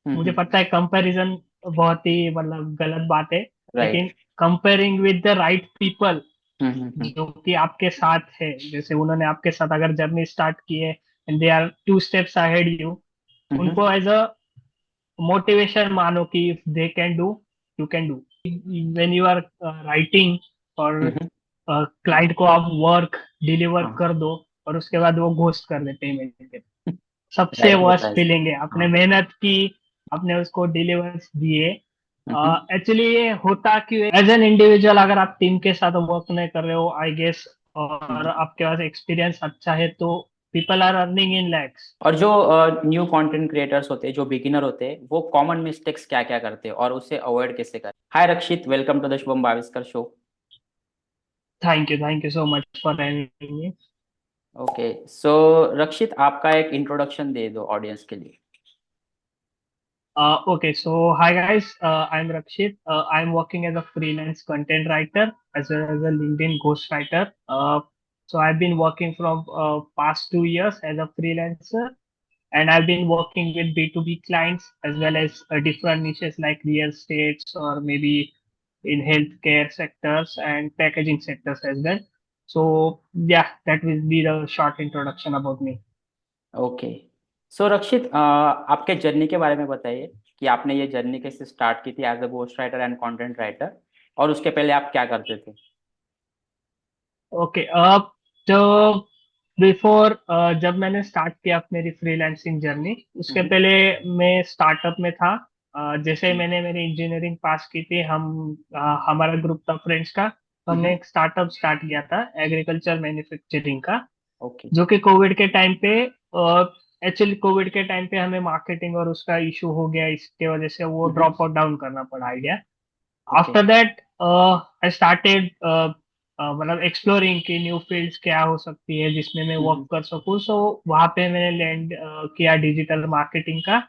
मुझे हम्म। पता है कंपैरिजन बहुत ही मतलब गलत बात है, राइट। लेकिन comparing with the right people hmm. जो कि आपके साथ है, जैसे उन्होंने आपके साथ अगर जर्नी स्टार्ट की है and they are 2 steps ahead you, hmm. उनको एज अ मोटिवेशन मानो कि if they can do you can do. When you are writing और हम्म। क्लाइंट को आप वर्क डिलीवर हाँ। कर दो और उसके बाद वो घोस्ट कर देते हैं email पे, सबसे राइट, होता वर्स्ट है ऐसा। फीलिंग है। आपने हाँ। मेहनत की, आपने उसको डिलीवर्स दिए। हम्म। एक्चुअली ये होता कि एज एन इंडिविजुअल अगर आप टीम के साथ वर्क नहीं कर रहे हो आई गेस, और हम्म। आपके पास एक्सपीरियंस अच्छा है, तो people are earning in lakhs. और जो न्यू कंटेंट क्रिएटर्स होते हैं, जो बिगिनर होते हैं, वो कॉमन मिस्टेक्स क्या क्या करते हैं और उसे अवॉइड कैसे करें? Hi Rakshit, welcome to the Shubham Bhaviskar show. Thank you so much for having me. Okay, so Rakshit, आपका एक इंट्रोडक्शन दे दो ऑडियंस के लिए। Okay, so hi guys, I'm Rakshit. I'm working as a freelance content writer as well as a LinkedIn ghostwriter. So I've been working from past 2 years as a freelancer, and I've been working with B2B clients as well as different niches like real estates or maybe in healthcare sectors and packaging sectors as well. So yeah, that will be the short introduction about me. Okay, so Rakshit, आपके journey के बारे में बताइए कि आपने ये journey कैसे start की थी as a ghost writer and content writer, और उसके पहले आप क्या करते थे? ओके, अब तो बिफोर जब मैंने स्टार्ट किया मेरी फ्रीलांसिंग जर्नी, उसके हम्म। पहले मैं स्टार्टअप में था। जैसे ही हम्म। मैंने मेरी इंजीनियरिंग पास की थी, हमारा ग्रुप था फ्रेंड्स का, तो हमने हम्म। एक स्टार्टअप स्टार्ट किया था एग्रीकल्चर मैन्युफैक्चरिंग का, ओके। जो कि कोविड के टाइम पे, एक्चुअली कोविड के टाइम पे हमें मार्केटिंग और उसका इशू हो गया, इसके वजह से वो हम्म। ड्रॉप आउट डाउन करना पड़ा idea. Okay. After that I started मतलब एक्सप्लोरिंग की न्यू फील्ड्स क्या हो सकती है जिसमें मैं वर्क हम्म। कर सकूं। सो वहां पे मैंने लैंड किया डिजिटल मार्केटिंग का।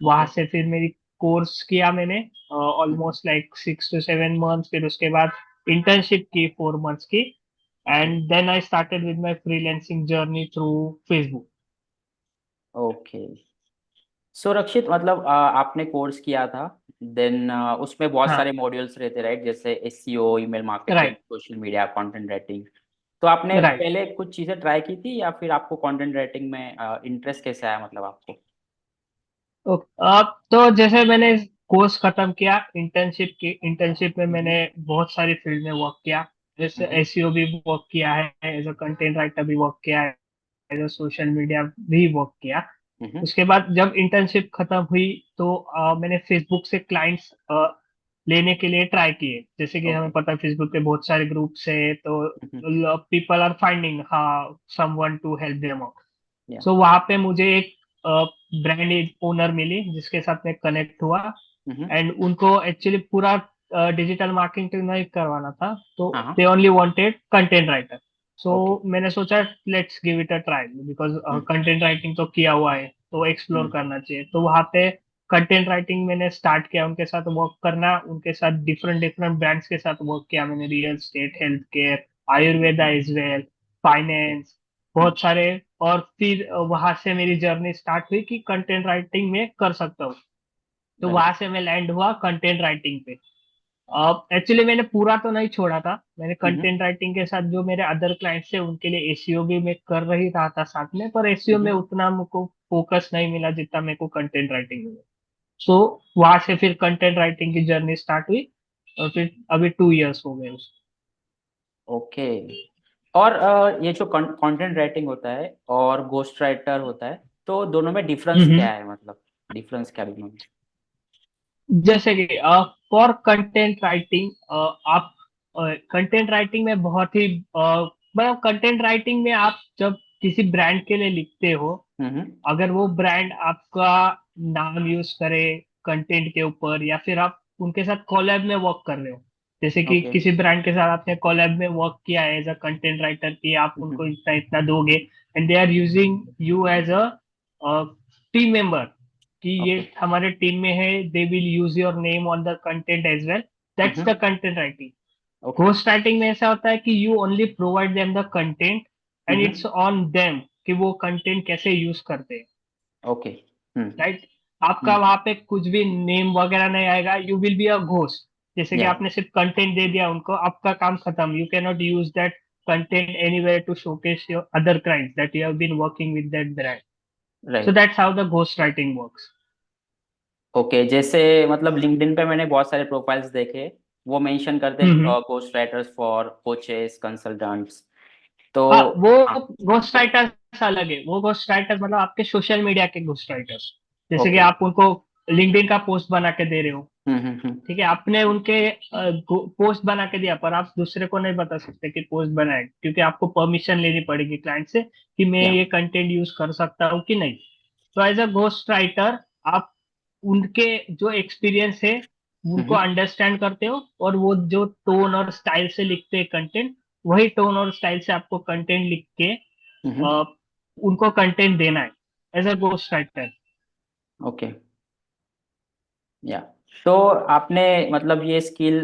वहां ओके। से फिर मेरी कोर्स किया मैंने hmm. Almost like 6 to 7 months, फिर उसके बाद इंटर्नशिप की 4 मंथ्स की, okay. And then I started with my freelancing journey through Facebook. Okay, so Rakshit, मतलब आपने कोर्स किया था, देन उसमें बहुत हाँ, सारे मॉड्यूल्स रहते, राइट? जैसे SEO, email marketing, right, social media, content writing. तो आपने राइट। पहले कुछ चीजें ट्राई की थी, या फिर आपको कंटेंट राइटिंग में इंटरेस्ट कैसे आया, मतलब आपको? ओके, अब तो जैसे मैंने कोर्स खत्म किया, इंटर्नशिप में मैंने हम्म। बहुत सारी फील्ड में वर्क किया। जैसे हम्म। एसईओ भी वर्क किया है, एज अ कंटेंट राइटर भी वर्क किया है, एज अ सोशल मीडिया भी वर्क किया। हम्म। उसके बाद जब इंटर्नशिप खत्म हुई तो मैंने फेसबुक से क्लाइंट्स लेने के लिए ट्राई किए। जैसे कि हमें ओके। पता है फेसबुक पे बहुत सारे ग्रुप्स है, तो हम्म। पीपल आर फाइंडिंग हाँ समवन टू हेल्प देम। या। सो वहां पे मुझे एक ब्रांड ओनर मिली जिसके साथ मैं कनेक्ट हुआ, हम्म। एंड उनको एक्चुअली पूरा डिजिटल मार्केटिंग नहीं करवाना था, तो हाँ हाँ। They only wanted content writer. So okay. मैंने सोचा let's give it a try, because hmm. Content writing तो किया हुआ है तो एक्सप्लोर हम्म। करना चाहिए। तो वहां पे कंटेंट राइटिंग मैंने स्टार्ट किया, उनके साथ वर्क करना, उनके साथ डिफरेंट डिफरेंट ब्रांड्स के साथ वर्क किया मैंने, real estate, health care, Ayurveda hmm. Is well, okay. Finance, hmm. बहुत सारे। और फिर वहां से मेरी जर्नी स्टार्ट हुई कि कंटेंट राइटिंग में कर सकता हूँ, तो राइट। वहां से मैं लैंड हुआ कंटेंट राइटिंग पे। अब एक्चुअली मैंने पूरा तो नहीं छोड़ा था, मैंने हम्म। कंटेंट राइटिंग के साथ जो मेरे अदर क्लाइंट्स थे उनके लिए एसईओ भी मैं कर रही रहा था साथ में, पर एसईओ में हम्म। उतना मुझको फोकस नहीं मिला जितना मेरे को कंटेंट राइटिंग में। सो वहां से फिर कंटेंट राइटिंग की जर्नी स्टार्ट हुई, और फिर अभी 2 इयर्स हो गए उसको। ओके, और ये जो कंटेंट राइटिंग होता है और घोस्ट राइटर होता है, तो दोनों में डिफरेंस हम्म। क्या है, मतलब डिफरेंस क्या दोनों में? जैसे कि फॉर कंटेंट राइटिंग, आप कंटेंट राइटिंग में बहुत ही मतलब कंटेंट राइटिंग में आप जब किसी ब्रांड के लिए लिखते हो, हम्म। अगर वो ब्रांड आपका नाम यूज करे कंटेंट के ऊपर, या फिर आप उनके साथ कोलैब में वर्क कर रहे हो, जैसे कि ओके। किसी ब्रांड के साथ आपने कोलैब में वर्क किया है एज अ कंटेंट राइटर की, आप उनको हम्म। इतना इतना दोगे and they are using you as a team member, कि ये ओके। हमारे टीम में है, they will use your name on the content as well, that's the hmm. Content writing. Okay. Ghost writing में ऐसा होता है कि you only provide them the content and hmm. It's on them कि वो कंटेंट कैसे यूज करते हैं, ओके। हम्म। राइट। आपका वहां पे कुछ भी नेम वगैरह नहीं आएगा, you will be a ghost. जैसे कि या आपने सिर्फ कंटेंट दे दिया उनको, आपका काम खत्म, you can not use that content anywhere to showcase your other clients that you have been working with that brand. So right. That's how the ghost writing works. Okay, जैसे मतलब लिंक्डइन पे मैंने बहुत सारे प्रोफाइल्स देखे, वो mention करते hmm. Ghost writers for coaches consultants. तो हाँ, वो हाँ। घोस्ट राइटर्स अलग है। वो घोस्ट राइटर्स मतलब आपके सोशल मीडिया के घोस्ट राइटर्स। जैसे कि ओके। आप उनको लिंक्डइन का पोस्ट बना के दे रहे हो, हम्म। ठीक है, आपने उनके पोस्ट बना के दिया, पर आप दूसरे को नहीं बता सकते कि पोस्ट बनाए, क्योंकि आपको परमिशन लेनी पड़ेगी क्लाइंट से कि मैं या। ये कंटेंट यूज कर सकता हूँ कि नहीं। तो एज अ घोस्ट राइटर आप उनके जो एक्सपीरियंस है उनको हम्म अंडरस्टैंड करते हो, और वो जो टोन और स्टाइल से लिखते हैं कंटेंट, वही टोन और स्टाइल से आपको कंटेंट लिख के हम्म। अ, उनको कंटेंट देना है as a ghost writer. Okay. Yeah. तो आपने मतलब ये स्किल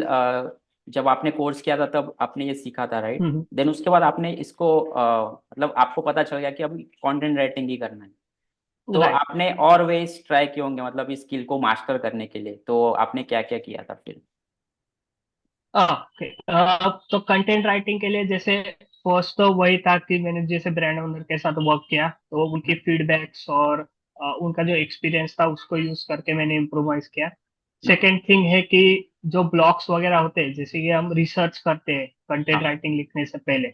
जब आपने कोर्स किया था तब आपने ये सीखा था, राइट? हम्म। देन उसके बाद आपने इसको मतलब आपको पता चल गया कि अब कंटेंट राइटिंग ही करना है। तो राइट। आपने और वेज ट्राई किए होंगे मतलब इस स्किल को मास्टर करने के लिए, तो आपने क्या क्या किया था फिर? ओके, तो कंटेंट राइटिंग के लिए जैसे फर्स्ट तो वही था कि मैंने जैसे ब्रांड ओनर के साथ वर्क किया, तो उनकी फीडबैक्स और उनका जो एक्सपीरियंस था उसको यूज करके मैंने इम्प्रोवाइज किया। सेकेंड थिंग है कि जो ब्लॉग्स वगैरह होते हैं, जैसे कि हम रिसर्च करते हैं कंटेंट हाँ। राइटिंग लिखने से पहले,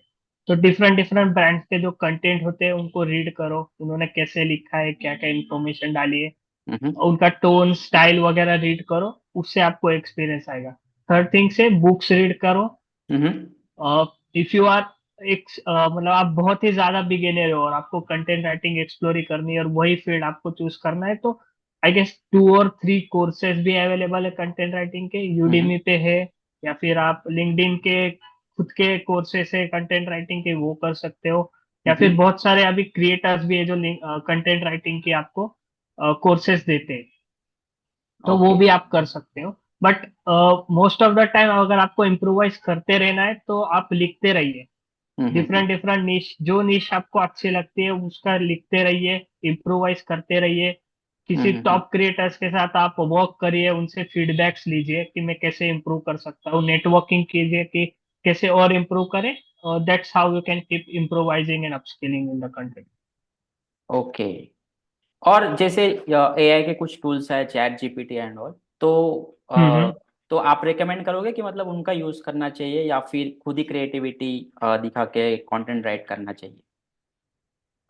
तो डिफरेंट डिफरेंट ब्रांड्स के जो कंटेंट होते हैं उनको रीड करो, उन्होंने कैसे लिखा है, क्या क्या इन्फॉर्मेशन डाली है, हम्म उनका टोन स्टाइल वगैरह रीड करो, उससे आपको एक्सपीरियंस आएगा। थर्ड थिंग से बुक्स रीड करो। हम्म। इफ यू आर एक मतलब आप बहुत ही ज्यादा बिगिनर हो और आपको कंटेंट राइटिंग एक्सप्लोर ही करनी है और वही फील्ड आपको चूज करना है, तो आई गेस 2 और 3 कोर्सेज भी अवेलेबल है कंटेंट राइटिंग के, हम्म। यूडीमी पे है, या फिर आप लिंक्डइन के खुद के कोर्सेज है कंटेंट राइटिंग के, वो कर सकते हो, या फिर हम्म। बहुत सारे अभी क्रिएटर्स भी है जो कंटेंट राइटिंग के आपको कोर्सेज देते हैं, तो वो ओके। भी आप कर सकते हो। But most of the time अगर आपको इम्प्रोवाइज करते रहना है तो आप लिखते रहिए, हम्म। डिफरेंट डिफरेंट निश, जो निश आपको अच्छी लगती है उसका लिखते रहिए, इम्प्रोवाइज करते रहिए। किसी हम्म। टॉप क्रिएटर्स के साथ आप वर्क करिए, उनसे फीडबैक्स लीजिए कि मैं कैसे इम्प्रूव कर सकता हूँ, नेटवर्किंग कीजिए कि कैसे और इम्प्रूव करें। That's how you can keep improvising and upskilling in the content. Okay. और जैसे एआई के कुछ टूल्स है, चैट जीपीटी एंड ऑल, तो हम्म। तो आप रेकमेंड करोगे कि मतलब उनका यूज करना चाहिए या फिर खुद ही क्रिएटिविटी दिखा के कंटेंट राइट करना चाहिए?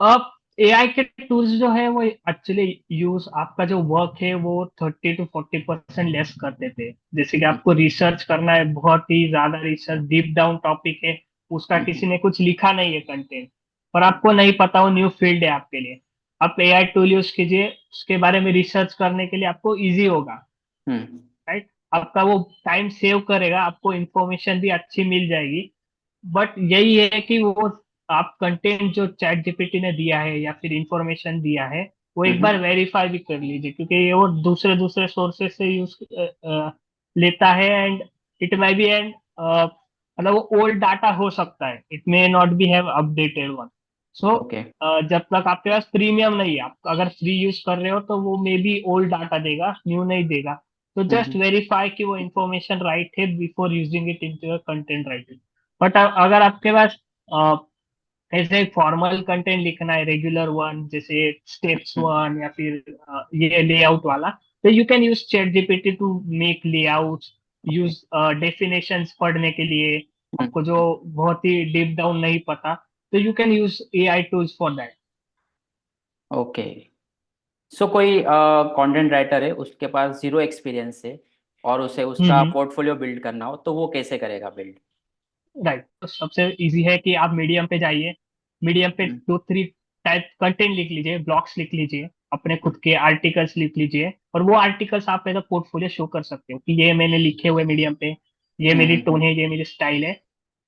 अब एआई के टूल्स जो है वो एक्चुअली यूज आपका जो वर्क है वो 30 to 40% लेस कर देते हैं। जैसे कि आपको रिसर्च करना है, बहुत ही ज्यादा रिसर्च, डीप डाउन टॉपिक है, उसका हम्म किसी ने कुछ लिखा नहीं है कंटेंट, पर आपको नहीं पता, वो न्यू फील्ड है आपके लिए, आप एआई टूल यूज कीजिए, उसके बारे में रिसर्च करने के लिए आपको इजी होगा। हम्म। राइट, आपका वो टाइम सेव करेगा, आपको इंफॉर्मेशन भी अच्छी मिल जाएगी। बट यही है कि वो आप कंटेंट जो चैट जीपीटी ने दिया है या फिर इंफॉर्मेशन दिया है, वो एक बार हम्म। वेरीफाई भी कर लीजिए, क्योंकि ये वो दूसरे दूसरे सोर्सेज से यूज लेता है, and it may be and मतलब वो ओल्ड डाटा हो सकता है, it may not be have updated one. So okay. जब तक आपके पास प्रीमियम नहीं है, आप अगर फ्री यूज कर रहे हो तो वो मे बी ओल्ड डाटा देगा, न्यू नहीं देगा। तो जस्ट हम्म। वेरीफाई कि वो इंफॉर्मेशन राइट है before using it in your content writing. But अगर आपके पास ऐसे फॉर्मल कंटेंट लिखना है, रेगुलर वन, जैसे स्टेप्स हम्म। वन या फिर ये लेआउट वाला, तो you can use chat GPT to make layout, use definitions पढ़ने के लिए, आपको जो हम्म। बहुत ही डीप डाउन नहीं पता, तो you can use AI tools for that. Okay. So कोई कंटेंट राइटर है, उसके पास जीरो एक्सपीरियंस है और उसे उसका हम्म। पोर्टफोलियो बिल्ड करना हो, तो वो कैसे करेगा बिल्ड? राइट, तो सबसे इजी है कि आप मीडियम पे जाइए, मीडियम पे हम्म 2 3 टाइप कंटेंट लिख लीजिए, ब्लॉग्स लिख लीजिए, अपने हम्म खुद के आर्टिकल्स लिख लीजिए, और वो आर्टिकल्स आप एज अ पोर्टफोलियो शो कर सकते हो कि ये मैंने लिखे हुए मीडियम पे, ये मेरी टोन हम्म। है, ये मेरी स्टाइल है।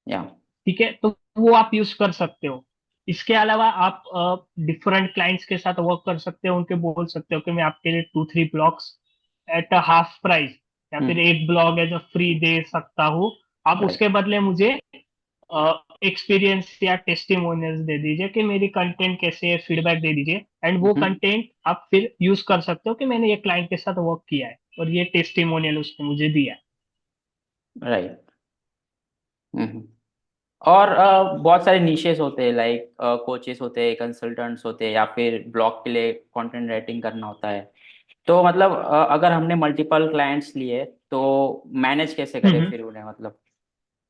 या। ठीक है, तो वो आप यूज कर सकते हो। इसके अलावा आप डिफरेंट क्लाइंट्स के साथ वर्क कर सकते हो, उनके बोल सकते हो कि मैं आपके लिए 2 3 blogs at a half price, या फिर हम्म। एक ब्लॉग एज अ फ्री दे सकता हूँ, आप राइट। उसके बदले मुझे एक्सपीरियंस या टेस्टिमोनियल्स दे दीजिए कि मेरी कंटेंट कैसे है, फीडबैक दे दीजिए, एंड वो कंटेंट आप फिर यूज कर सकते हो कि मैंने ये क्लाइंट के साथ वर्क किया है और ये टेस्टिमोनियल उसने मुझे दिया है। राइट। और बहुत सारे निशेस होते हैं, लाइक कोचेस होते हैं, कंसल्टेंट्स होते हैं, या फिर ब्लॉग के लिए कंटेंट राइटिंग करना होता है। तो मतलब अगर हमने मल्टीपल क्लाइंट्स लिए तो मैनेज कैसे करें हम्म। फिर उन्हें, मतलब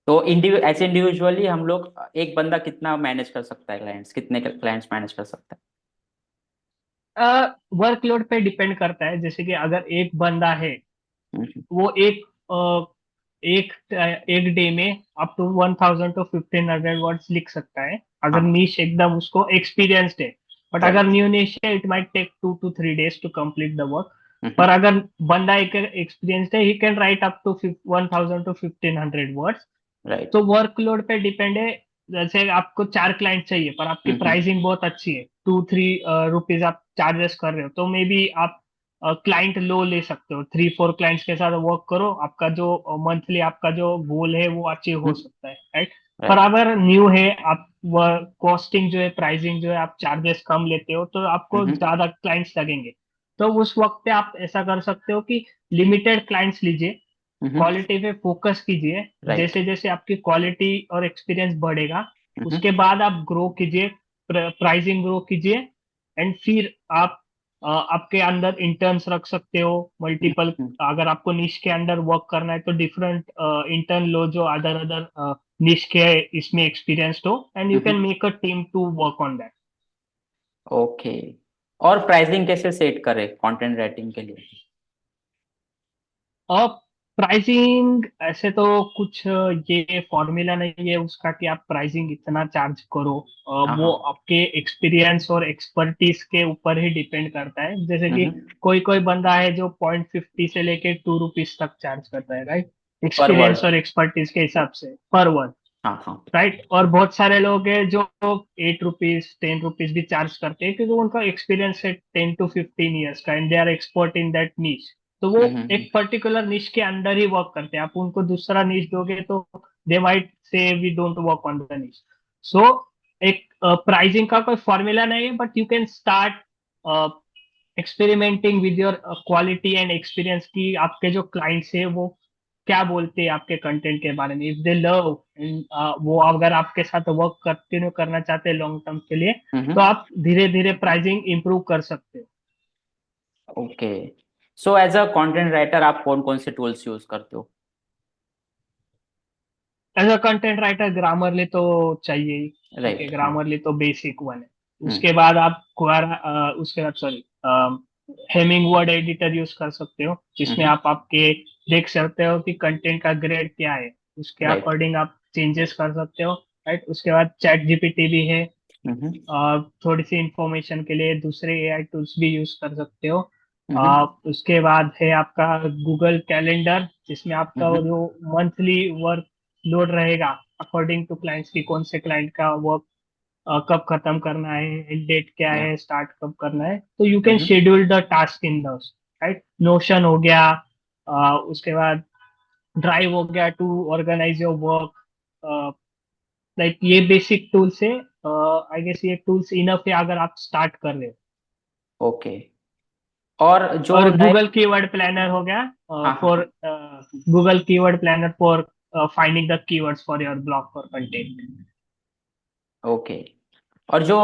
तो ऐसे इंडिविजुअली हम लोग, एक बंदा कितना मैनेज कर सकता है क्लाइंट्स, कितने क्लाइंट्स मैनेज कर सकता वर्कलोड पे डिपेंड करता है, जैसे कि अगर एक बंदा है है? वो एक एक डे में अप टू 1000 to 1500 वर्ड्स लिख सकता है, अगर हाँ। नीश एकदम उसको एक्सपीरियंस्ड है। बट अगर राइट। न्यू नीश है, it might take 2 to 3 days to complete the work. पर अगर बंदा एक एक्सपीरियंस्ड है, he can write up to 1000 to 1500 words. Right. तो वर्कलोड पे डिपेंड है। जैसे आपको 4 क्लाइंट चाहिए पर आपकी प्राइसिंग बहुत अच्छी है, 2-3 रुपीज आप चार्जेस कर रहे हो, तो मे बी आप क्लाइंट लो ले सकते हो, 3-4 क्लाइंट्स के साथ वर्क करो, आपका जो मंथली आपका जो गोल है वो अचीव हो सकता है, राइट। पर राइट। अगर न्यू है आप, कॉस्टिंग जो है, प्राइसिंग जो है, आप चार्जेस कम लेते हो तो आपको ज्यादा क्लाइंट्स लगेंगे। तो उस वक्त पे आप ऐसा कर सकते हो कि लिमिटेड क्लाइंट्स लीजिए, क्वालिटी पे फोकस कीजिए। राइट। जैसे जैसे आपकी क्वालिटी और एक्सपीरियंस बढ़ेगा, उसके बाद आप ग्रो कीजिए, प्राइसिंग ग्रो कीजिए, एंड फिर आप आपके अंदर इंटर्न्स रख सकते हो मल्टीपल। अगर आपको निश के अंदर वर्क करना है तो डिफरेंट इंटर्न लो जो अदर अदर निश के इसमें एक्सपीरियंस्ड हो, and you can make a team to work on that. Okay. और प्राइसिंग कैसे सेट करें कंटेंट राइटिंग के लिए? और प्राइसिंग ऐसे तो कुछ ये फॉर्मूला नहीं है उसका कि आप प्राइसिंग इतना चार्ज करो। हाँ वो हाँ। आपके एक्सपीरियंस और एक्सपर्टीज के ऊपर ही डिपेंड करता है। जैसे कि हम्म। कोई कोई बंदा है जो 0.50 से लेके 2 रुपीज तक चार्ज करता है, राइट, पर एक्सपीरियंस वर्ड। और एक्सपर्टीज के हिसाब से पर वर्ड, हाँ हाँ। राइट। और बहुत सारे लोग हैं जो 8 रुपीज 10 रुपीज भी चार्ज करते हैं क्योंकि उनका एक्सपीरियंस है 10 to 15 years का, and they are expert in that niche. तो वो हम्म। एक पर्टिकुलर निश के अंदर ही वर्क करते हैं, आप उनको दूसरा निश दोगे तो they might say we don't work on the niche. So एक प्राइसिंग का कोई फॉर्मूला नहीं है, but you can start experimenting with your quality and experience की आपके जो क्लाइंट्स है वो क्या बोलते हैं आपके कंटेंट के बारे में। इफ दे लव, वो अगर आपके साथ वर्क कंटिन्यू करना चाहते हैं लॉन्ग टर्म के लिए, तो हम्म। आप धीरे धीरे प्राइसिंग इंप्रूव कर सकते हो। Okay. So as a content writer आप कौन कौन से टूल्स यूज करते हो? As a content writer Grammarly तो चाहिए ही। ठीक है, राइट। हाँ। ग्रामरली तो बेसिक वन है। उसके बाद आप उसके बाद sorry Hemingway editor use कर सकते हो, जिसमें हम्म। आप आपके देख सकते हो कि कंटेंट का ग्रेड क्या है, उसके राइट। अकॉर्डिंग आप चेंजेस कर सकते हो, राइट। उसके बाद चैट जीपीटी भी है, हम्म। थोड़ी सी इंफॉर्मेशन के लिए दूसरे एआई टूल्स भी यूज कर सकते हो। हम्म। उसके बाद है आपका गूगल कैलेंडर, जिसमें आपका वो हम्म। जो मंथली वर्क लोड रहेगा अकॉर्डिंग टू क्लाइंट्स की, कौन से क्लाइंट का वर्क कब खत्म करना है, एंड डेट क्या या। है, स्टार्ट कब करना है, तो you can hmm. Schedule the task in those, right. Notion हो गया, उसके बाद ड्राइव हो गया to organise your work. Like ये बेसिक टूल्स है, आई गेस ये टूल्स इनफ है अगर आप स्टार्ट कर रहे हो। ओके। और जो और नए। गूगल कीवर्ड प्लानर हो गया हाँ हाँ फॉर हाँ। Google keyword planner for finding the keywords for your blog for content. Okay. और जो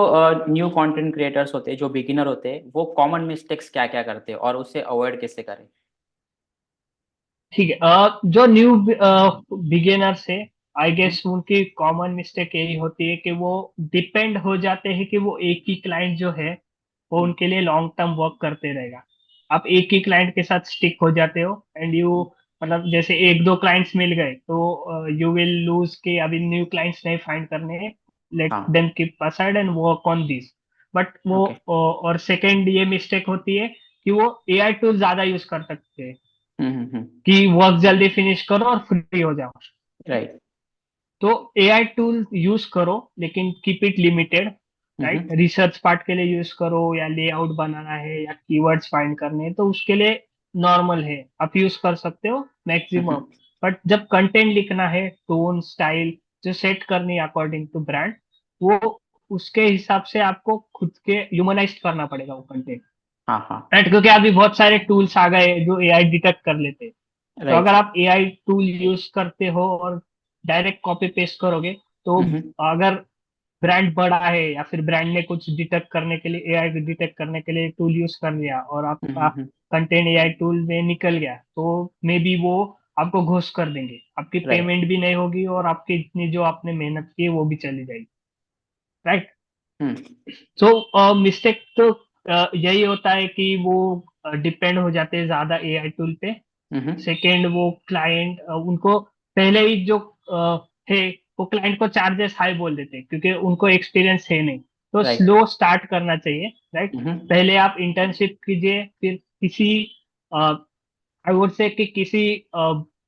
न्यू कंटेंट क्रिएटर्स होते हैं, जो बिगिनर होते हैं, वो कॉमन मिस्टेक्स क्या क्या करते हैं और उसे अवॉइड कैसे करें? ठीक है, जो न्यू बिगिनर्स है, आई गेस उनकी कॉमन मिस्टेक यही होती है कि वो डिपेंड हो जाते हैं कि वो एक ही क्लाइंट जो है वो हम्म। उनके लिए लॉन्ग टर्म वर्क करते रहेगा। आप एक ही क्लाइंट के साथ स्टिक हो जाते हो, एंड यू, मतलब जैसे एक दो क्लाइंट्स मिल गए तो यू विल लूज के अभी न्यू क्लाइंट्स नहीं फाइंड करने हैं, लेट हाँ। Them keep aside and work on this. But वो ओके। और सेकेंड ये मिस्टेक होती है कि वो एआई टूल ज्यादा यूज कर सकते हैं हम्म। कि वर्क जल्दी फिनिश करो और फ्री हो जाओ। राइट। तो एआई टूल यूज करो, लेकिन keep it limited, right. Hmm. Research part के लिए यूज करो, या लेआउट बनाना है या कीवर्ड्स फाइंड करने हैं तो उसके लिए नॉर्मल है, आप यूज कर सकते हो मैक्सिमम। हम्म। बट जब कंटेंट लिखना है, टोन स्टाइल जो सेट करनी है अकॉर्डिंग टू ब्रांड, वो उसके हिसाब से आपको खुद के ह्यूमनाइज करना पड़ेगा वो कंटेंट। हाँ हाँ। राइट, क्योंकि अभी बहुत सारे टूल्स आ गए जो एआई डिटेक्ट कर लेते हैं। तो राइट। अगर आप एआई टूल यूज करते हो और डायरेक्ट कॉपी पेस्ट करोगे, तो हम्म। अगर ब्रांड बड़ा है या फिर ब्रांड ने कुछ डिटेक्ट करने के लिए, एआई डिटेक्ट करने के लिए टूल यूज कर लिया और आपका हम्म। कंटेंट एआई टूल में निकल गया, तो मे बी वो आपको घोष कर देंगे, आपकी राइट। पेमेंट भी नहीं होगी और आपकी इतनी जो आपने मेहनत की है वो भी चली जाएगी। राइट। हम्म। सो मिस्टेक तो यही होता है कि वो डिपेंड हो जाते हैं ज्यादा एआई टूल पे। हम्म। सेकेंड, वो क्लाइंट उनको पहले ही जो है, वो क्लाइंट को चार्जेस हाई बोल देते हैं क्योंकि उनको एक्सपीरियंस है नहीं। तो राइट। स्लो स्टार्ट करना चाहिए। राइट। हम्म। पहले आप इंटर्नशिप कीजिए, फिर किसी आई वुड से कि किसी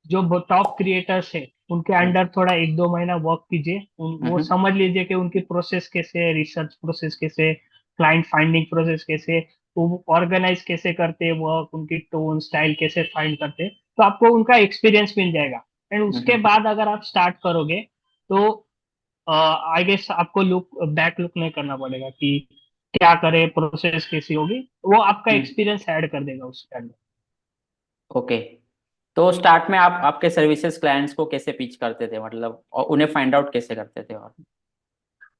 जो टॉप क्रिएटर्स है उनके अंडर थोड़ा 1-2 महीना वर्क कीजिए। वो हम्म। समझ लीजिए कि उनकी प्रोसेस कैसे है, रिसर्च प्रोसेस कैसे, क्लाइंट फाइंडिंग प्रोसेस कैसे, वो ऑर्गेनाइज कैसे करते हैं वर्क, उनकी टोन स्टाइल कैसे फाइंड करते हैं, तो आपको उनका एक्सपीरियंस मिल जाएगा। एंड उसके हम्म। बाद अगर आप स्टार्ट करोगे तो आई गेस आपको लुक बैक लुक नहीं करना पड़ेगा कि क्या करे, प्रोसेस कैसी होगी, वो आपका हम्म। एक्सपीरियंस ऐड कर देगा उसके अंदर। ओके। तो स्टार्ट में आप आपके सर्विसेज क्लाइंट्स को कैसे पिच करते थे, मतलब और उन्हें फाइंड आउट कैसे करते थे? और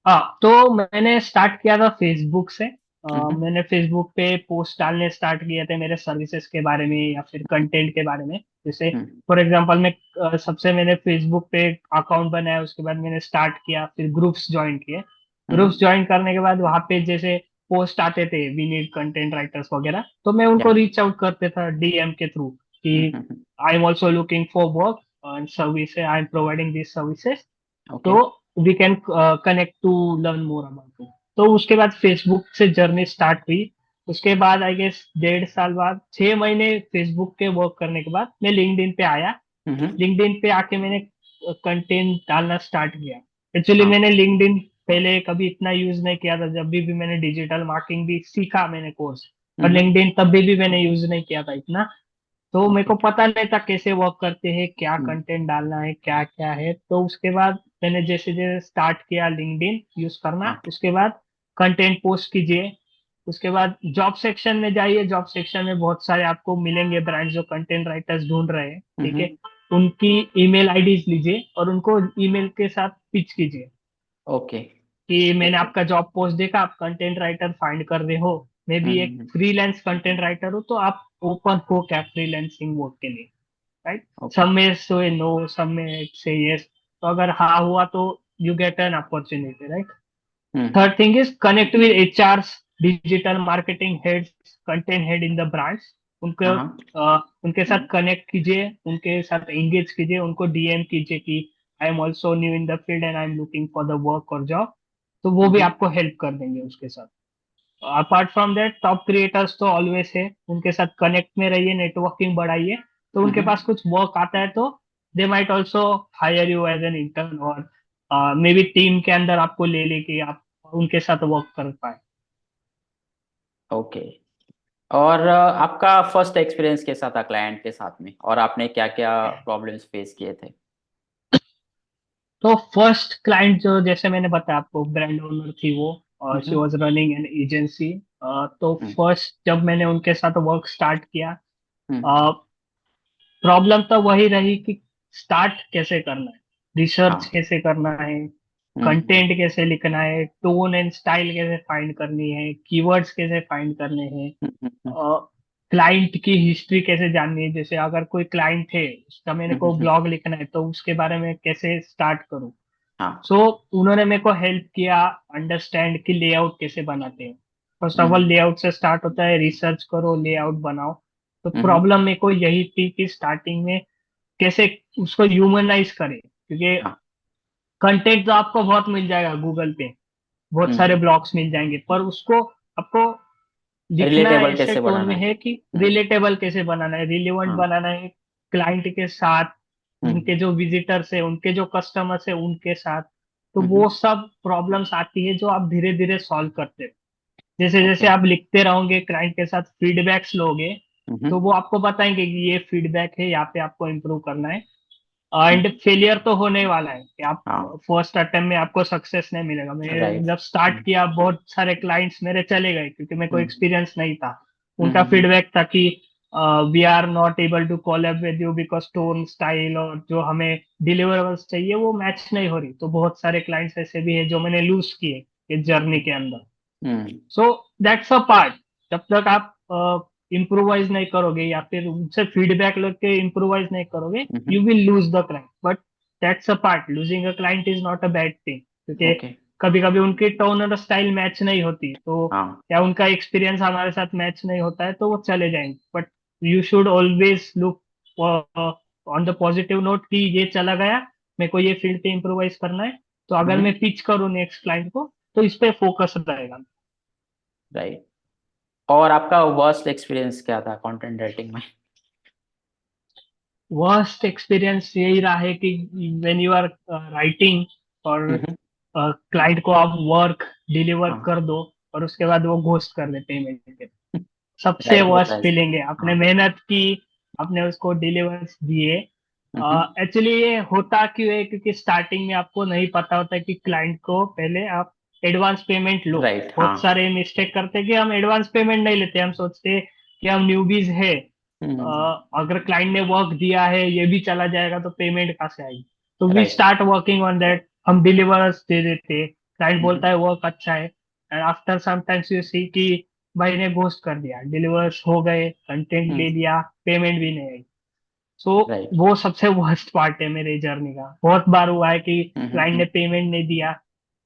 हाँ, तो मैंने स्टार्ट किया था फेसबुक से। हम्म। मैंने फेसबुक पे पोस्ट डालने स्टार्ट किए थे मेरे सर्विसेज के बारे में या फिर कंटेंट के बारे में। जैसे हम्म। फॉर एग्जांपल मैं सबसे मैंने फेसबुक पे अकाउंट बनाया, उसके बाद मैंने स्टार्ट किया, फिर ग्रुप्स ज्वाइन किए। ग्रुप्स हम्म। ज्वाइन करने के बाद वहां पे जैसे पोस्ट आते थे वी नीड कंटेंट राइटर्स वगैरह, तो मैं या। उनको रीच आउट करते था डीएम के थ्रू कि hmm. I am also looking for work and service, I am providing this services, okay. तो we can connect to learn more about it. तो उसके बाद फेसबुक से जर्नी स्टार्ट हुई। उसके बाद आई गेस 1.5 साल बाद, 6 महीने फेसबुक के वर्क करने के बाद मैं लिंक्डइन पे आया। हम्म। लिंक्डइन पे आके मैंने कंटेंट डालना स्टार्ट किया। एक्चुअली हाँ। मैंने लिंक्डइन पहले कभी इतना यूज नहीं किया था, जब भी मैंने डिजिटल मार्केटिंग भी सीखा मैंने कोर्स, और हम्म। लिंक्डइन तब भी मैंने यूज नहीं किया था इतना। तो मेरे ओके। को पता नहीं था कैसे वर्क करते हैं, क्या हम्म। कंटेंट डालना है, क्या क्या है। तो उसके बाद मैंने जैसे जैसे स्टार्ट किया लिंक्डइन यूज करना, हाँ। उसके बाद कंटेंट पोस्ट कीजिए। उसके बाद जॉब सेक्शन में जाइए, जॉब सेक्शन में बहुत सारे आपको मिलेंगे ब्रांड्स जो कंटेंट राइटर्स ढूंढ रहे हैं। ठीक है, हम्म। उनकी ईमेल आईडीज लीजिए और उनको ईमेल के साथ पिच कीजिए ओके। कि मैंने आपका जॉब पोस्ट देखा, आप कंटेंट राइटर फाइंड कर रहे हो, मैं भी एक हम्म। फ्रीलांस कंटेंट राइटर हूँ, तो आप ओपन हो क्या फ्रीलांसिंग वर्क के लिए। राइट। ओके। सब में से नो, सब में से यस। तो अगर हाँ हुआ तो you get an opportunity. Right. Hmm. Third thing is connect with HR, digital marketing heads, content head in the brands. उनको हाँ हाँ। उनके साथ कनेक्ट कीजिए, उनके साथ एंगेज कीजिए, उनको डीएम कीजिए कि आई am also new in the field and I am looking for the work और जॉब। तो वो भी हम्म। आपको हेल्प कर देंगे उसके साथ। Apart from that, top creators तो ऑलवेज है, उनके साथ कनेक्ट में रहिए, नेटवर्किंग बढ़ाइए। तो उनके पास हम्म। कुछ वर्क आता है तो they might also hire you as an intern, और मे बी टीम के अंदर आपको ले लेके आप उनके साथ वर्क कर पाए। ओके। और आपका फर्स्ट एक्सपीरियंस कैसा था क्लाइंट के साथ में, और आपने क्या क्या प्रॉब्लम्स फेस किए थे? तो फर्स्ट क्लाइंट जो जैसे मैंने बताया आपको, ब्रांड ओनर थी वो, और she hmm. Was running an agency. तो हम्म। फर्स्ट जब मैंने उनके साथ वर्क स्टार्ट किया, हम्म। प्रॉब्लम तो वही रही कि स्टार्ट कैसे करना है, रिसर्च हाँ। कैसे करना है, हम्म। कंटेंट कैसे लिखना है, टोन एंड स्टाइल कैसे फाइंड करनी है, कीवर्ड्स कैसे फाइंड करने हैं, हम्म। क्लाइंट की हिस्ट्री कैसे जाननी है। जैसे अगर कोई क्लाइंट है, उसका मेरे को हम्म। ब्लॉग लिखना है, तो उसके बारे में कैसे स्टार्ट करूँ। हाँ। सो उन्होंने मेरे को हेल्प किया अंडरस्टैंड कि लेआउट कैसे बनाते हैं। First of all hmm. Layout से स्टार्ट होता है, रिसर्च करो, लेआउट बनाओ। तो हम्म। प्रॉब्लम मेरे को यही थी कि स्टार्टिंग में कैसे उसको ह्यूमनाइज करें, क्योंकि हाँ। कंटेंट तो आपको बहुत मिल जाएगा गूगल पे, बहुत सारे हम्म। ब्लॉग्स मिल जाएंगे, पर उसको आपको लिखना रिलेटेबल ऐसे कैसे टोन बनाना में है? है कि हम्म। रिलेटेबल कैसे बनाना है, रिलेवेंट हाँ। बनाना है क्लाइंट के साथ, हम्म। उनके जो विजिटर्स है, उनके जो कस्टमर्स है उनके साथ। तो वो हम्म। सब प्रॉब्लम्स आती है जो आप धीरे धीरे सॉल्व करते हो। जैसे जैसे ओके। आप लिखते रहोगे, क्लाइंट के साथ फीडबैक्स लोगे, तो हम्म। वो आपको बताएंगे कि ये फीडबैक है, यहाँ पे आपको इम्प्रूव करना है। एंड फेलियर तो होने वाला है कि आप हाँ। फर्स्ट अटेम्प्ट में आपको सक्सेस नहीं मिलेगा। मैं राइट। जब स्टार्ट किया बहुत सारे क्लाइंट्स मेरे चले गए क्योंकि मेरे को हम्म एक्सपीरियंस नहीं था। उनका हम्म फीडबैक था कि we are not able to collab with you because tone style और जो हमें डिलीवरेबल्स चाहिए वो मैच नहीं हो रही। तो बहुत सारे क्लाइंट्स ऐसे भी है जो मैंने लूज किए इस जर्नी के अंदर। हम्म सो दैट्स अ पार्ट। जब तक आप इम्प्रोवाइज नहीं करोगे या फिर उनसे फीडबैक लेके इम्प्रोवाइज नहीं करोगे hmm. You will lose the client. But that's a part. Losing a client is not a bad thing क्योंकि ओके। कभी कभी उनकी टोन और स्टाइल मैच नहीं होती तो हाँ। या उनका एक्सपीरियंस हमारे साथ मैच नहीं होता है तो वो चले जाएंगे। But you should always look on the positive note कि ये चला गया, मेरे को ये फील्ड पे इम्प्रोवाइज करना है। तो अगर मैं पिच करूँ नेक्स्ट क्लाइंट को तो इस पे फोकस रहेगा। राइट। और आपका वर्स्ट एक्सपीरियंस क्या था कंटेंट राइटिंग में? वर्स्ट एक्सपीरियंस यही रहा है कि व्हेन यू आर राइटिंग और हम्म। क्लाइंट को आप वर्क डिलीवर हाँ। कर दो और उसके बाद वो घोस्ट कर देते हैं पेमेंट के। सबसे राइट, होता वर्स्ट है ऐसा। फीलिंग है। आपने हाँ। मेहनत की, आपने उसको डिलीवर्स दिए। हम्म। एक्चुअली ये होता क्यों है क्योंकि स्टार्टिंग में आपको नहीं पता होता कि क्लाइंट को पहले आप एडवांस पेमेंट लो। राइट। हाँ। बहुत सारे मिस्टेक करते हैं कि हम एडवांस पेमेंट नहीं लेते। हम सोचते हैं कि हम न्यूबीज है, अगर क्लाइंट ने वर्क दिया है ये भी चला जाएगा तो पेमेंट कहाँ से आएगी। तो we right. Start working on that. हम डिलीवर्स दे देते, क्लाइंट हम्म बोलता है वर्क अच्छा है and after sometimes you see कि भाई ने घोस्ट कर दिया, डिलीवर्स हो गए, कंटेंट हम्म। ले लिया, पेमेंट भी नहीं आई। सो राइट। वो सबसे वर्स्ट पार्ट है मेरे जर्नी का। बहुत बार हुआ है कि क्लाइंट ने हम्म। पेमेंट नहीं दिया।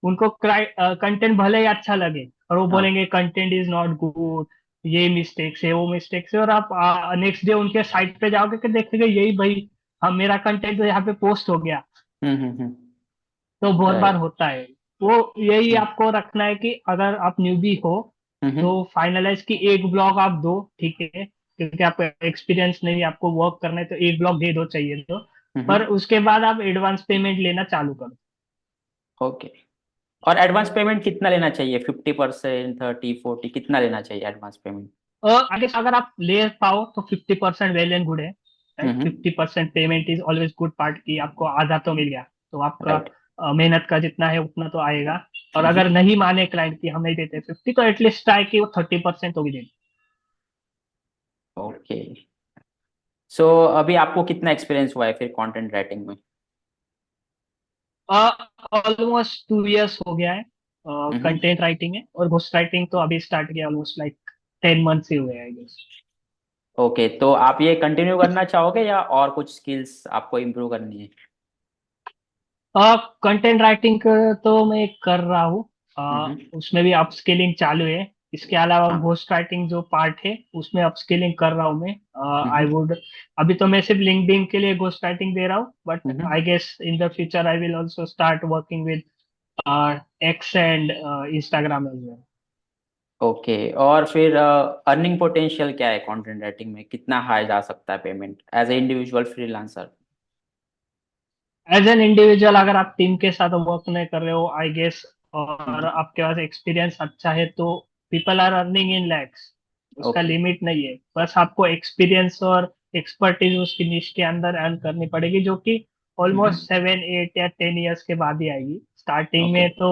उनको कंटेंट भले ही अच्छा लगे और वो हाँ। बोलेंगे कंटेंट इज नॉट गुड, ये मिस्टेक्स है वो मिस्टेक्स है, और आप नेक्स्ट डे उनके साइट पे जाओगे कि देखेंगे यही भाई, हम मेरा कंटेंट तो यहाँ पे पोस्ट हो गया। हम्म। तो बहुत बार राइट। होता है। वो यही हम्म आपको रखना है कि अगर आप न्यूबी हो तो हम्म फाइनलाइज की एक ब्लॉग आप दो, ठीक है, क्योंकि आपको एक्सपीरियंस नहीं, आपको वर्क करना है तो एक ब्लॉग दे दो चाहिए तो। पर हम्म। उसके बाद आप एडवांस पेमेंट लेना चालू करो। ओके। और एडवांस पेमेंट कितना लेना चाहिए? 50%, 30, 40, कितना लेना चाहिए एडवांस पेमेंट? आगे अगर आप ले पाओ तो 50% वेल एंड गुड है। Right, hmm. 50% payment is always good part की आपको आधा तो मिल गया। तो आपका राइट। मेहनत का जितना है उतना तो आएगा। और हम्म। अगर नहीं माने क्लाइंट की हम नहीं देते 50 तो एटलीस्ट ट्राई कि वो 30% तो भी दे। ओके। सो अभी आपको कितना एक्सपीरियंस हुआ है फिर कंटेंट राइटिंग में? ऑलमोस्ट 2 इयर्स हो गया है हम्म। कंटेंट राइटिंग है। और घोस्ट राइटिंग तो अभी स्टार्ट किया, ऑलमोस्ट लाइक 10 मंथ्स ही हुए हैं आई गेस। ओके, तो आप ये कंटिन्यू करना चाहोगे या और कुछ स्किल्स आपको इम्प्रूव करनी है? कंटेंट राइटिंग तो मैं कर रहा हूँ, हम्म। उसमें भी अपस्किलिंग चालू है। इसके अलावा हाँ। घोस्ट राइटिंग जो पार्ट है उसमें अपस्किलिंग कर रहा हूँ मैं। आई हम्म वुड, अभी तो मैं सिर्फ लिंक्डइन के लिए घोस्ट राइटिंग दे रहा हूँ, but hmm. I guess in the future I will also start working with X and Instagram as well. Okay. और फिर अर्निंग पोटेंशियल क्या है कंटेंट राइटिंग में? कितना हाई जा सकता है payment as a individual freelancer? As an individual अगर आप टीम के साथ वर्क नहीं कर रहे हो आई गेस, और हम्म। आपके पास एक्सपीरियंस अच्छा है तो people are earning in lakhs. उसका ओके। लिमिट नहीं है, बस आपको एक्सपीरियंस और एक्सपर्टीज उसकी निश के अंदर अर्न करनी पड़ेगी जो कि ऑलमोस्ट 7 8 या 10 इयर्स के बाद ही आएगी। Starting okay. में तो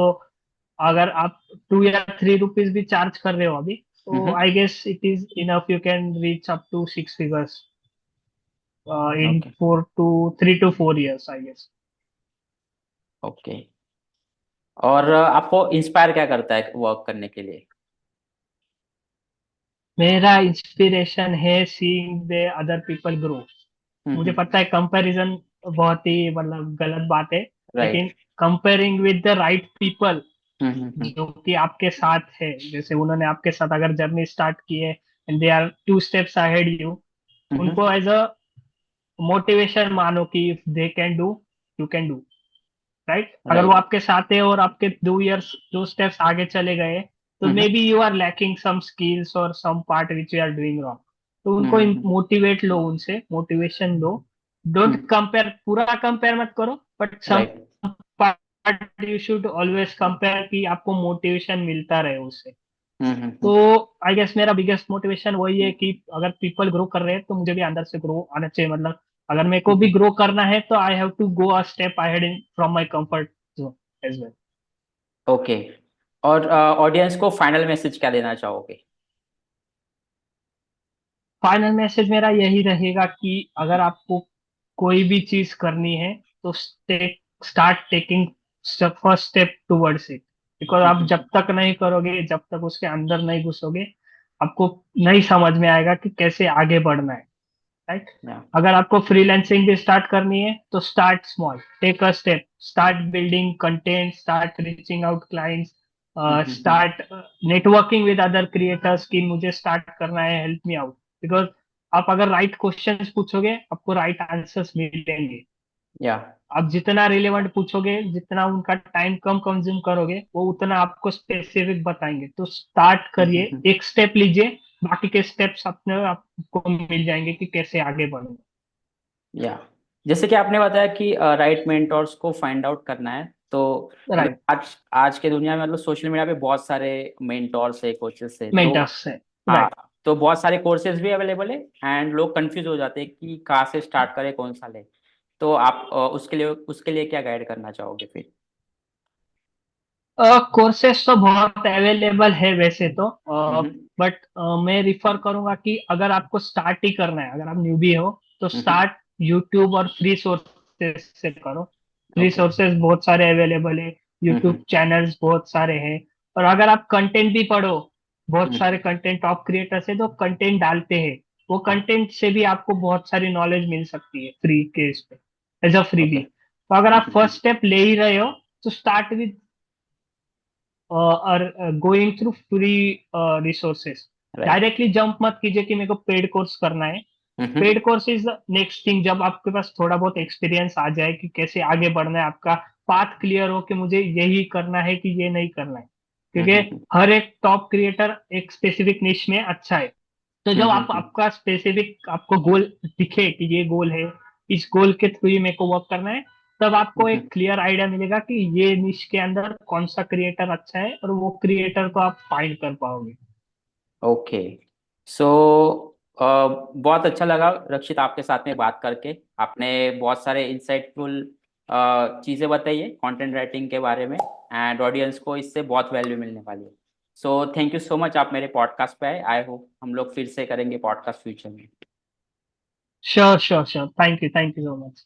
अगर आप 2 या 3 रुपीज भी चार्ज कर रहे हो अभी तो I guess it is enough, you can reach up to 6 figures in okay. 3 to 4 years I guess. Okay. और आपको इंस्पायर क्या करता है वर्क करने के लिए? मेरा इंस्पिरेशन है seeing the other people grow. मुझे हम्म। पता है कंपैरिजन बहुत ही मतलब गलत बात है, लेकिन right. Comparing with the right people hmm. जो कि आपके साथ है, जैसे उन्होंने आपके साथ अगर जर्नी स्टार्ट की है and they are 2 steps ahead you, hmm. उनको एज अ मोटिवेशन मानो कि if they can do you can do. Right, अगर वो राइट। आपके साथ है और आपके 2 इयर्स 2 स्टेप्स आगे चले गए तो maybe you are lacking some skills और some part which you are doing wrong. तो उनको हम्म। मोटिवेट लो, उनसे मोटिवेशन लो। डोंट कंपेयर, पूरा कंपेयर मत करो, but some right. Part you should always compare कि आपको मोटिवेशन मिलता रहे उससे। तो हम्म। आई गेस मेरा बिगेस्ट मोटिवेशन वही है कि अगर पीपल ग्रो कर रहे हैं तो मुझे भी अंदर से ग्रो आना चाहिए। मतलब अगर मेरे को भी ग्रो करना है तो I have to go a step ahead in from my comfort zone as well. Okay. और ऑडियंस को फाइनल मैसेज क्या देना चाहोगे? फाइनल मैसेज मेरा यही रहेगा कि अगर आपको कोई भी चीज करनी है तो start taking first step towards it. Because आप जब तक नहीं करोगे, जब तक उसके अंदर नहीं घुसोगे, आपको नहीं समझ में आएगा कि कैसे आगे बढ़ना है। राइट। या। अगर आपको फ्रीलांसिंग भी स्टार्ट करनी है तो start small, take a step, start building content, start reaching out clients, start networking with other creators कि मुझे स्टार्ट करना है, हेल्प मी आउट। बिकॉज आप अगर राइट क्वेश्चंस पूछोगे आपको राइट आंसर्स मिलेंगे। या। आप जितना रिलेवेंट पूछोगे, जितना उनका टाइम कम कंज्यूम करोगे, वो उतना आपको स्पेसिफिक बताएंगे। तो स्टार्ट करिए, एक स्टेप लीजिए, बाकी के स्टेप्स अपने आपको मिल जाएंगे कि कैसे आगे बढ़ना। या। जैसे कि आपने बताया कि राइट मेंटोर्स को फाइंड आउट करना है, तो मतलब राइट। आज आज के दुनिया में मतलब सोशल मीडिया पे बहुत सारे मेंटोर्स है, कोचेस है, तो मेंटर्स है। हाँ, राइट। तो बहुत सारे कोर्सेज भी अवेलेबल है एंड लोग कंफ्यूज हो जाते हैं कि कहाँ से स्टार्ट करें, कौन सा ले। तो आप उसके लिए क्या गाइड करना चाहोगे फिर? कोर्सेस तो बहुत अवेलेबल है वैसे तो, हम्म। बट मैं रिफर करूंगा कि अगर आपको स्टार्ट ही करना है, अगर आप न्यूबी हो तो हम्म। स्टार्ट यूट्यूब और फ्री सोर्सेस से करो। Free okay. सोर्सेस बहुत सारे अवेलेबल है, यूट्यूब चैनल्स बहुत सारे हैं। और अगर आप कंटेंट भी पढ़ो, बहुत सारे कंटेंट टॉप क्रिएटर्स है जो कंटेंट डालते हैं, वो हाँ। कंटेंट से भी आपको बहुत सारी नॉलेज मिल सकती है फ्री के इस पे, एज अ फ्री भी। ओके। तो अगर आप फर्स्ट स्टेप ले ही रहे हो तो स्टार्ट विद और going through free resources. Right. Directly jump मत कीजिए कि मेरे को पेड कोर्स करना है। Paid course is the next thing, जब आपके पास थोड़ा बहुत एक्सपीरियंस आ जाए कि कैसे आगे बढ़ना है, आपका पाथ क्लियर हो कि मुझे यही करना है कि ये नहीं करना है। क्योंकि हर एक टॉप क्रिएटर एक स्पेसिफिक निश में अच्छा है। तो जब आप आपका स्पेसिफिक आपको गोल दिखे कि ये गोल है, इस गोल के थ्रू ही मेरे को वर्क करना है, तब आपको एक क्लियर आइडिया मिलेगा कि ये निश के अंदर कौन सा क्रिएटर अच्छा है, और वो क्रिएटर को आप फाइंड कर पाओगे। ओके। सो बहुत अच्छा लगा रक्षित आपके साथ में बात करके। आपने बहुत सारे इंसाइटफुल चीज़ें बताई है कंटेंट राइटिंग के बारे में, एंड ऑडियंस को इससे बहुत वैल्यू मिलने वाली है। So thank you so much, आप मेरे पॉडकास्ट पे आए। आई होप हम लोग फिर से करेंगे पॉडकास्ट फ्यूचर में। Sure sure sure, thank you so much.